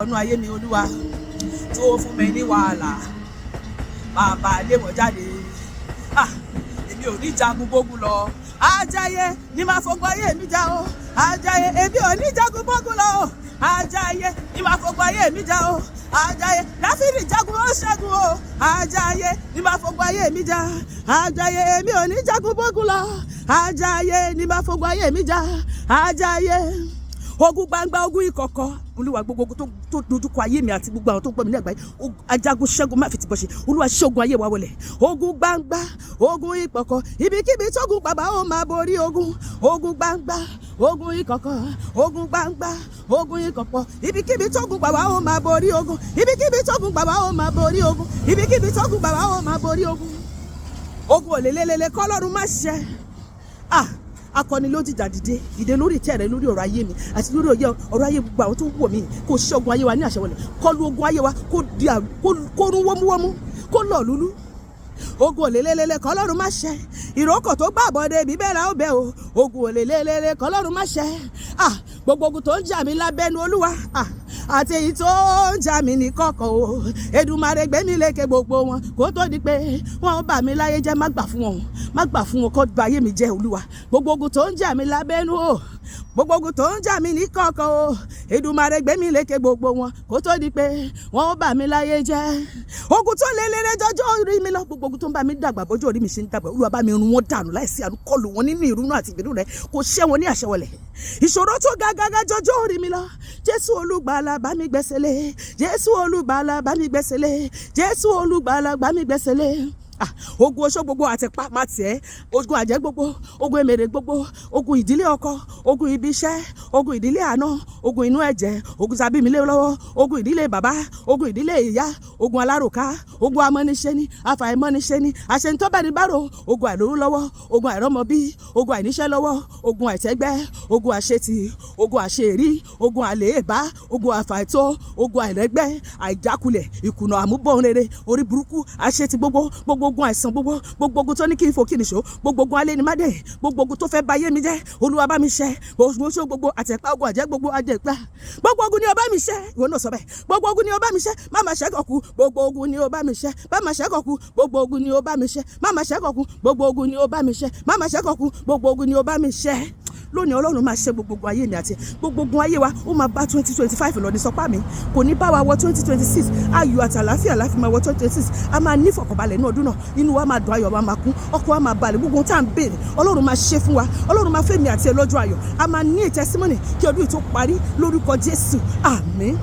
ọ̀nà ayé mi olúwa tó fún mi ní wàhálà bàbá lé wọ́n jáde. Èmi ò ní jagun bógun lọ, Ajaye ni máa fọgbọ́n ayé mi já o. Ajaye èmi ò ní jagun bógun lọ o. Ajaye ni máa fọgbọ́n ayé mi já o. Ajaye Dáfídì jagun ó ṣẹ́gun o. Ajaye ni máa fọgbọ́n ayé mi já. Ajaye èmi ò ní jagun bógun lọ. Ajaye ni máa fọgbọ́n ayé mi já. Ajaye ogun gbangba ogun ìkọ̀kọ̀ olúwa gbogbo tó dojúkọ ayé mi àti gbogbo àwọn tó ń gbọ́ mi ní àgbáyé ajagun ṣẹ́gun má fi ti bọ́ ṣe olúwa ṣẹ́gun ayé wa wọlẹ̀. Ogun gbangba ogun ìkọ̀kọ̀ ibikíbi tógun bàbá ó máa borí ogun. Ogun gbangba ogun ìkọ̀kọ̀ ogun gbangba ogun ìkọ̀kọ̀ ibikíbi tógun bàbá ó máa borí ogun. Ibikíbi tógun bàbá ó máa borí ogun. Ibikíbi tógun bàbá ó máa borí ogun. Ogun òlélélele kọ́lọ́run má ṣe. Akọni ló dìjà dìde ìdè lórí ìtẹ́ rẹ lórí ọ̀rọ̀ ayé mi àti lórí ọ̀rọ̀ ayé gbogbo àwọn tó wọ̀ mí kó ṣẹ́gun ayé wa ní àṣẹ wọlé kọlu ogun ayé wa kó rún wọ́múwọ́mú kó lọ lúlú. Ogun òlélélele kọ́lọ́run má ṣe ìrókò tó gbà bọ́dé bíbẹ́ra ó bẹ́ o. Ogun òlélélele kọ́lọ́run má ṣe gbogbo ogun tó ń jà mí lábẹ́nu olúwa àti èyí tó ń jà mí ní kọ̀kọ̀ o. Èdùmàrè gbé mi lékè gbogbo wọn kó tó di pé wọ́n bà mí láyé jẹ́ má gbà fún wọn má gbà fún wọn kó bà ayé mi jẹ́ olúwa. Gbogbo ogun tó ń jà mí lábẹ́nu o gbogbo ogun tó ń jà mí ní kọ̀kọ̀ o. Èdùmàrè gbé mi lékè gbogbo wọn kó tó di pé wọ́n bà mí láyé jẹ́. Ogun tó lélẹ́rẹ́ jọjọ́ orí mi lọ gbogbo ogun tó ń bá mi dàgbà bọ́jọ́ orí mi ṣe ń dàgbà olúwa bá mi run wọn dànù láìsí àánú kọlù wọn nínú ìrunú àti ìbínú rẹ kò ṣẹ́ wọn ní àṣẹ wọlẹ̀. Ìṣòro tó gágágá jọjọ́ orí mi lọ Jésù olùgbàlà bá mi gbẹ́sẹ̀ lé. Jésù olùgbàlà bá mi gbẹ́sẹ̀ lé. Jésù olùgbàlà bá mi gbẹ́sẹ̀ lé. Ogun oṣó gbogbo àtẹ̀pá má tiẹ̀ ogun àjẹ́ gbogbo ogun èmèrè gbogbo ogun ìdílé ọkọ ogun ibi iṣẹ́ ogun ìdílé àná ogun inú ẹ̀jẹ̀ ogun tàbí mi lé lọ́wọ́ ogun ìdílé bàbá ogun ìdílé ìyá ogun alárùká ogun amọ́niṣẹ́ni afàìmọ́niṣẹ́ni àṣẹnitọ́bẹ̀ni bárò ogun àìlówó lọ́wọ́ ogun àìrọ́mọbí ogun àìníṣẹ́ lọ́wọ́ ogun àìtẹ́gbẹ́ ogun àṣetì ogun àṣeèrí ogun àléébá ogun àfàìtó ogun àìrẹ́gbẹ́ àìjákulẹ̀ ìkùnà àmúbọ̀nrere orí burúkú àṣetì gbogbo ogun àìsàn gbogbo ogun tó ní kí n fò kí n ṣó gbogbo ogun alẹ́ ni má dẹ̀ gbogbo ogun tó fẹ́ bà ayé mi jẹ́ olúwa bá mi ṣẹ́ gbogbo àtẹ̀pá ogun àjẹ́ gbogbo àjẹpá gbogbo ogun ni ó bá mi ṣẹ́ ìwọ náà sọ bẹ́ẹ̀ gbogbo ogun ni ó bá mi ṣẹ́ má má ṣẹ́ kọ̀kú gbogbo ogun ni ó bá mi ṣẹ́ má má ṣẹ́ kọ̀kú gbogbo ogun ni ó bá mi ṣẹ́ má má ṣẹ́ kọ̀kú gbogbo ogun ni ó bá mi ṣẹ́ má má ṣẹ́ kọ̀kú gbogbo ogun ni ó bá mi ṣẹ́. Lónìí ọlọ́run máa ṣe gbogbo ayé mi àti gbogbo ogun ayé wa ó máa bá 2025 lọ ní sọpá mi kò ní bá wa wọ 2026 ayọ̀ àti àlàáfíà láfi máa wọ 2026 a máa ní ìfọ̀kànbalẹ̀ ní ọdún náà inú wa máa dùn ayọ̀ wa máa kún ọkọ̀ wa máa balẹ̀ gbogbo tá à ń béèrè ọlọ́run máa ṣe fún wa ọlọ́run máa fẹ́mi àti ẹ lọ́jọ́ ayọ̀ a máa ní ìtẹ́símọ́nì kí ọdún yìí tó parí lórúkọ Jésù àmín.